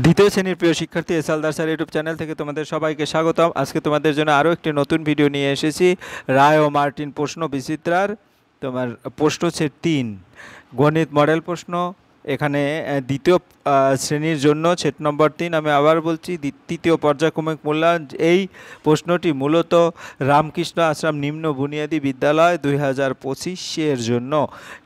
দ্বিতীয় শ্রেণীর প্রিয় শিক্ষার্থী S Haldar sir YouTube channel থেকে তোমাদের সবাইকে স্বাগতম। আজকে তোমাদের জন্য আরও একটি নতুন ভিডিও নিয়ে এসেছি। রায় ও মার্টিন প্রশ্ন বিচিত্রার তোমার প্রশ্ন হচ্ছে 3 গণিত মডেল প্রশ্ন। এখানে দ্বিতীয় শ্রেণীর জন্য সেট নম্বর 3। আমি আবার বলছি, তৃতীয় পর্যায়ক্রমিক মূল্যায়ন। এই প্রশ্নটি মূলত রামকৃষ্ণ আশ্রম নিম্ন বুনিয়াদী বিদ্যালয় 2025-এর জন্য।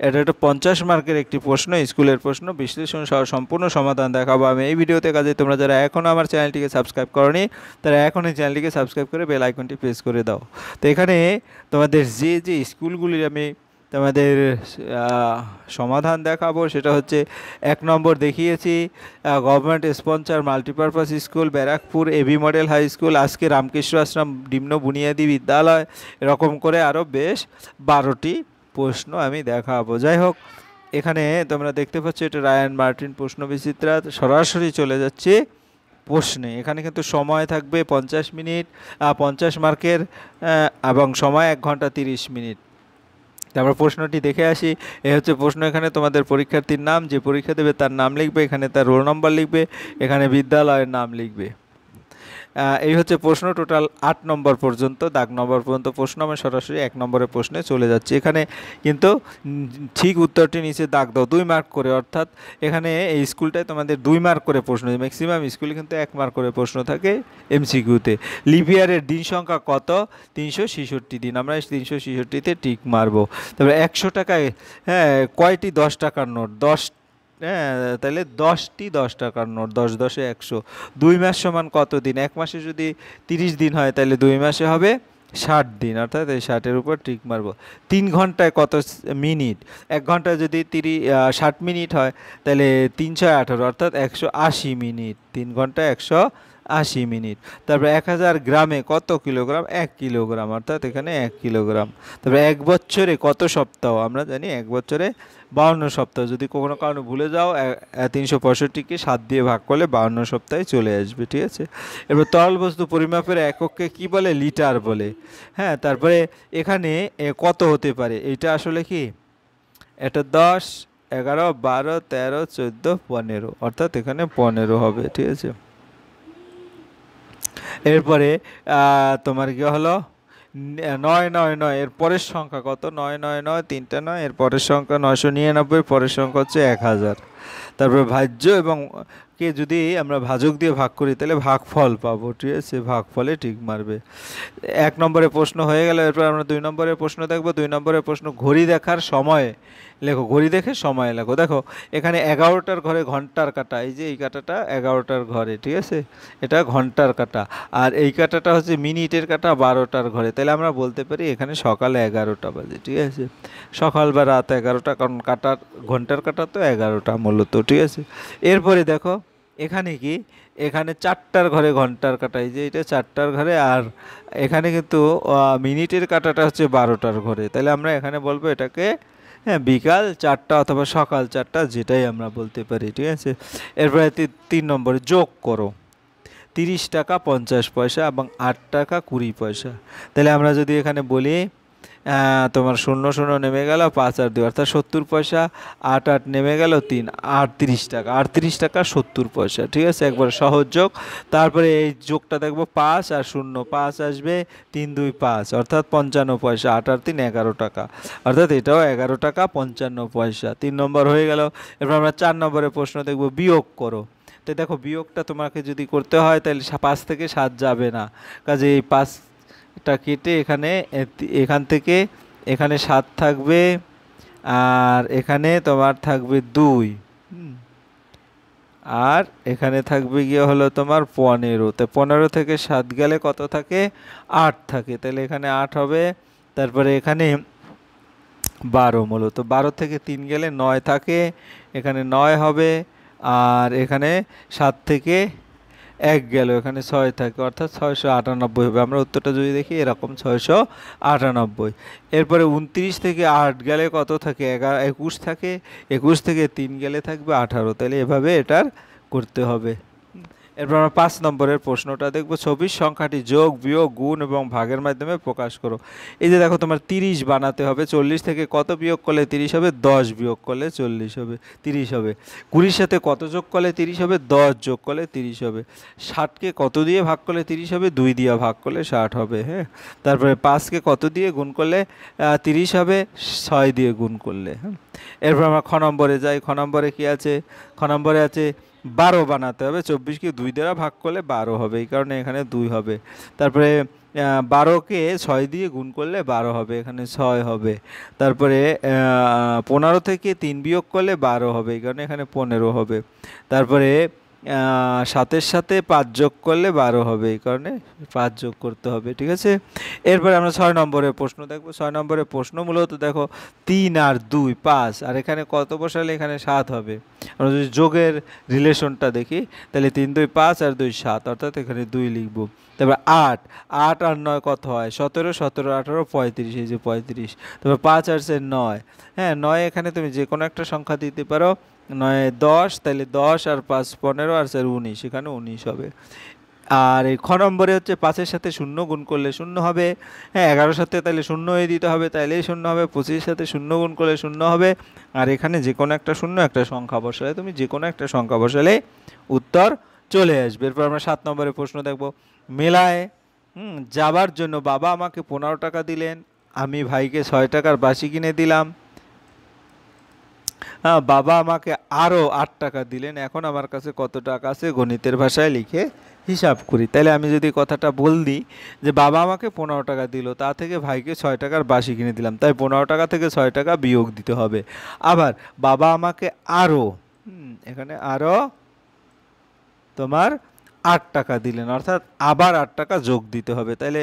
এটা একটা 50 মার্কের একটি প্রশ্ন, স্কুলের প্রশ্ন। বিশ্লেষণ সহ সম্পূর্ণ সমাধান দেখাবো আমি এই ভিডিওতে। কাজে তোমরা যারা এখনও আমার চ্যানেলটিকে সাবস্ক্রাইব করোনি তারা এখনই চ্যানেলটিকে সাবস্ক্রাইব করে বেল আইকনটি প্রেস করে দাও। তো এখানে তোমাদের যে স্কুলগুলির আমি তোমাদের সমাধান দেখাবো সেটা হচ্ছে 1 নম্বর দেখিয়েছি government sponsor multipurpose school Barrackpore AB model high school, আজকে রামকৃষ্ণ আশ্রম নিম্ন বুনিয়াদী বিদ্যালয়। এরকম করে আরও বেশ 12টি প্রশ্ন আমি দেখাবো। যাই হোক, এখানে তোমরা দেখতে পাচ্ছ এটা রায়ান মার্টিন প্রশ্ন বিচিত্রা। সরাসরি চলে যাচ্ছে প্রশ্নে। এখানে কিন্তু সময় থাকবে 50 মিনিট, 50 মার্কের, এবং সময় 1 ঘন্টা 30 মিনিট। তারপর প্রশ্নটি দেখে আসি। এ হচ্ছে প্রশ্ন। এখানে তোমাদের পরীক্ষার্থীর নাম, যে পরীক্ষা দেবে তার নাম লিখবে, এখানে তার রোল নম্বর লিখবে, এখানে বিদ্যালয়ের নাম লিখবে। এই হচ্ছে প্রশ্ন। টোটাল 8 নম্বর পর্যন্ত, দাগ নম্বর পর্যন্ত প্রশ্ন। আমি সরাসরি 1 নম্বরের প্রশ্নে চলে যাচ্ছি। এখানে কিন্তু ঠিক উত্তরটি নিচে দাগ দাও 2 মার্ক করে, অর্থাৎ এখানে এই স্কুলটায় তোমাদের 2 মার্ক করে প্রশ্ন। ম্যাক্সিমাম স্কুলে কিন্তু 1 মার্ক করে প্রশ্ন থাকে এমসিকিউতে। লিপিয়ারের দিন সংখ্যা কত? 366 দিন। আমরা 366তে টিক মারবো। তারপরে 100 টাকায় কয়টি 10 টাকার নোট? 10। তাহলে 10টি 10 টাকার নোট। 10 10 100। 2 মাস সমান কত দিন? 1 মাসে যদি 30 দিন হয় তাহলে 2 মাসে হবে 60 দিন, অর্থাৎ এই 60-এর উপর টিক মারবো। 3 ঘন্টায় কত মিনিট? 1 ঘন্টায় যদি 60 মিনিট হয় তাহলে 318, অর্থাৎ 180 মিনিট। 3 ঘন্টায় 180 মিনিট। তারপরে 1000 গ্রামে কত কিলোগ্রাম? 1 কিলোগ্রাম, অর্থাৎ এখানে 1 কিলোগ্রাম। তারপরে 1 বছরে কত সপ্তাহ? আমরা জানি 1 বছরে 52 সপ্তাহ। যদি কোনো কারণে ভুলে যাও 365কে 7 দিয়ে ভাগ করলে 52 সপ্তাহে চলে আসবে। ঠিক আছে। এবার তরল বস্তু পরিমাপের এককে কি বলে? লিটার বলে। তারপরে এখানে কত হতে পারে? এটা আসলে কি, এটা 10, 11, 12, 13, 14, 15, অর্থাৎ এখানে 15 হবে। ঠিক আছে। এরপরে তোমার কি হলো 999, এর পরের সংখ্যা কত? 999, 3টা 9, এর পরের সংখ্যা 999, পরের সংখ্যা হচ্ছে 1000। তারপরে ভাজ্য এবং কে যদি আমরা ভাজক দিয়ে ভাগ করি তাহলে ভাগফল পাবো। ঠিক আছে, ভাগফলে ঠিক মারবে। 1 নম্বরে প্রশ্ন হয়ে গেল। এরপর আমরা 2 নম্বরের প্রশ্ন দেখবো। 2 নম্বরের প্রশ্ন ঘড়ি দেখার সময় লেখো। ঘড়ি দেখে সময় লেখো। দেখো এখানে 11টার ঘরে ঘন্টার কাঁটা, এই যে এই কাঁটাটা 11টার ঘরে। ঠিক আছে, এটা ঘন্টার কাঁটা। আর এই কাঁটাটা হচ্ছে মিনিটের কাঁটা 12টার ঘরে। তাহলে আমরা বলতে পারি এখানে সকাল 11টা বাজে। ঠিক আছে, সকাল বা রাত 11টা, কারণ কাঁটার ঘন্টার কাঁটা তো 11টা মূলত। ঠিক আছে। এরপরে দেখো এখানে কি, এখানে 4টার ঘরে ঘন্টার কাঁটা, এই যে এটা 4টার ঘরে। আর এখানে কিন্তু মিনিটের কাঁটাটা হচ্ছে 12টার ঘরে। তাহলে আমরা এখানে বলবো এটাকে বিকাল 4টা অথবা সকাল 4টা, যেটাই আমরা বলতে পারি। ঠিক আছে। এরপরে 3 নম্বরে যোগ করো 30 টাকা 50 পয়সা এবং 8 টাকা 20 পয়সা। তাহলে আমরা যদি এখানে বলি তোমার 0 0 নেমে গেল, 5 আর 2 অর্থাৎ 70 পয়সা। 8 8 নেমে গেল 3, 38 টাকা। 38 টাকা 70 পয়সা। ঠিক আছে, একবার সহজ যোগ। তারপরে এই যোগটা দেখবো 5 আর 0, 5 আসবে, 3 2 5, অর্থাৎ 55 পয়সা। 8 আর 3 11 টাকা, অর্থাৎ এটাও 11 টাকা 55 পয়সা। 3 নম্বর হয়ে গেল। এরপর আমরা 4 নম্বরের প্রশ্ন দেখবো, বিয়োগ করো। তো দেখো বিয়োগটা তোমাকে যদি করতে হয় তাহলে 5 থেকে 7 যাবে না, কাজে এই 5টা কেটে এখান থেকে এখানে 7 থাকবে, আর এখানে তোমার থাকবে 2, আর এখানে থাকবে গিয়ে হলো তোমার 15। তো 15 থেকে 7 গেলে কত থাকে? 8 থাকে। তাহলে এখানে 8 হবে। তারপরে এখানে 12, মূলত 12 থেকে 3 গেলে 9 থাকে, এখানে 9 হবে। আর এখানে 7 থেকে 1 গেল, এখানে 6 থাকে, অর্থাৎ 698 হবে। আমরা উত্তরটা যদি দেখি এরকম 698। এরপরে 29 থেকে 8 গেলে কত থাকে? 21 থাকে। 21 থেকে 3 গেলে থাকবে 18। তাহলে এভাবে এটার করতে হবে। এরপর আমরা 5 নম্বরের প্রশ্নটা দেখব। 24 সংখ্যাটি যোগ, বিয়োগ, গুণ এবং ভাগের মাধ্যমে প্রকাশ করো। এই যে দেখো তোমার 30 বানাতে হবে। 40 থেকে কত বিয়োগ করলে 30 হবে? 10 বিয়োগ করলে 40 হবে, 30 হবে। 20 সাথে কত যোগ করলে 30 হবে? 10 যোগ করলে 30 হবে। 60কে কত দিয়ে ভাগ করলে 30 হবে? 2 দিয়ে ভাগ করলে 60 হবে। হ্যাঁ, তারপরে 5কে কত দিয়ে গুণ করলে 30 হবে? 6 দিয়ে গুণ করলে। হ্যাঁ, এরপর আমরা খ নম্বরে যাই। খ নম্বরে কি আছে? খ নম্বরে আছে 12 বানাতে হবে। 24কে 2 দ্বারা ভাগ করলে 12 হবে, এই কারণে এখানে 2 হবে। তারপরে 12কে 6 দিয়ে গুণ করলে 12 হবে, এখানে 6 হবে। তারপরে 15 থেকে 3 বিয়োগ করলে 12 হবে, এই কারণে এখানে 15 হবে। তারপরে 7-এর সাথে 5 যোগ করলে 12 হবে, এই কারণে 5 যোগ করতে হবে। ঠিক আছে, এরপরে আমরা 6 নম্বরের প্রশ্ন দেখব। 6 নম্বরের প্রশ্ন মূলত দেখো 3 আর 2 5, আর এখানে কত বসালে এখানে 7 হবে। আমরা যদি যোগের রিলেশনটা দেখি তাহলে 3 2 5 আর 2 7, অর্থাৎ এখানে 2 লিখব। তারপর 8 8 আর 9 কত হয়? 17 17 18 35, এই যে 35। তারপর 5 আর 4 9। হ্যাঁ, 9 এখানে তুমি যে কোনো একটা সংখ্যা দিতে পারো। 9 10, তাহলে 10 আর 5 15 আর 4 19, এখানে 19 হবে। আর এই খ নম্বরে হচ্ছে 5-এর সাথে 0 গুণ করলে 0 হবে। হ্যাঁ, 11-র সাথে তাহলে 0 হয়ে দিতে হবে, তাইলেই 0 হবে। 25-এর সাথে 0 গুণ করলে 0 হবে। আর এখানে যে কোনো একটা 0 একটা সংখ্যা বসালে, তুমি যে কোনো একটা সংখ্যা বসালে উত্তর চলে আসবে। এরপর আমরা 7 নম্বরের প্রশ্ন দেখব। মেলায় যাবার জন্য বাবা আমাকে 15 টাকা দিলেন, আমি ভাইকে 6 টাকার বাসি কিনে দিলাম। হ্যাঁ, বাবা আমাকে আরও 8 টাকা দিলেন, এখন আমার কাছে কত টাকা আছে? গণিতের ভাষায় লিখে হিসাব করি। তাহলে আমি যদি কথাটা বল দিই যে বাবা আমাকে 15 টাকা দিল, তা থেকে ভাইকে 6 টাকার বাসি কিনে দিলাম, তাই 15 টাকা থেকে 6 টাকা বিয়োগ দিতে হবে। আবার বাবা আমাকে আরও, এখানে আরও তোমার 8 টাকা দিলেন, অর্থাৎ আবার 8 টাকা যোগ দিতে হবে। তাহলে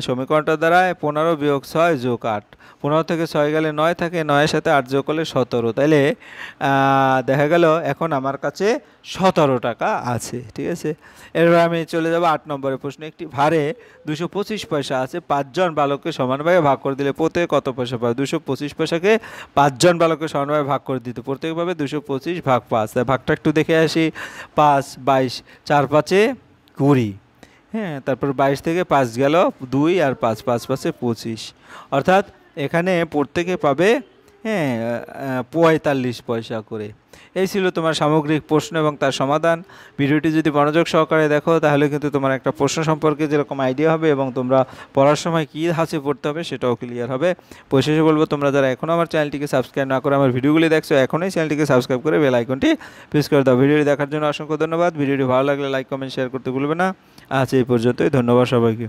সমীকরণটা দ্বারায় 15 বিয়োগ 6 যোগ 8। 15 থেকে 6 গেলে 9 থাকে, 9-এর সাথে 8 যোগ করলে 17। তাইলে দেখা গেল এখন আমার কাছে 17 টাকা আছে। ঠিক আছে, এরপর আমি চলে যাব 8 নম্বরের প্রশ্ন। একটি ভারে 225 পয়সা আছে, 5 জন বালককে সমানভাবে ভাগ করে দিলে প্রত্যেকে কত পয়সা পাবে? 225 পয়সাকে 5 জন বালককে সমানভাবে ভাগ করে দিতে প্রত্যেক পাবে 225 ভাগ 5। ভাগটা একটু দেখে আসি। 5 22, 4 5-এ 20। হ্যাঁ, তারপর 22 থেকে 5 গেল 2 আর 5 5 5-এ 25, অর্থাৎ এখানে প্রত্যেকে পাবে 45 পয়সা করে। এই ছিল তোমার সামগ্রিক প্রশ্ন এবং তার সমাধান। ভিডিওটি যদি মনোযোগ সহকারে দেখো তাহলে কিন্তু তোমার একটা প্রশ্ন সম্পর্কে যেরকম আইডিয়া হবে এবং তোমরা পড়ার সময় কী ধাঁচে পড়তে হবে সেটাও ক্লিয়ার হবে। পরিশেষে বলবো, তোমরা যারা এখনও আমার চ্যানেলটিকে সাবস্ক্রাইব না করে আমার ভিডিওগুলি দেখছো, এখনই চ্যানেলটিকে সাবস্ক্রাইব করে বেল আইকনটি প্রেস করে দাও। ভিডিওটি দেখার জন্য অসংখ্য ধন্যবাদ। ভিডিওটি ভালো লাগলে লাইক কমেন্ট শেয়ার করতে ভুলবে না। আজ এই পর্যন্তই, ধন্যবাদ সবাইকে।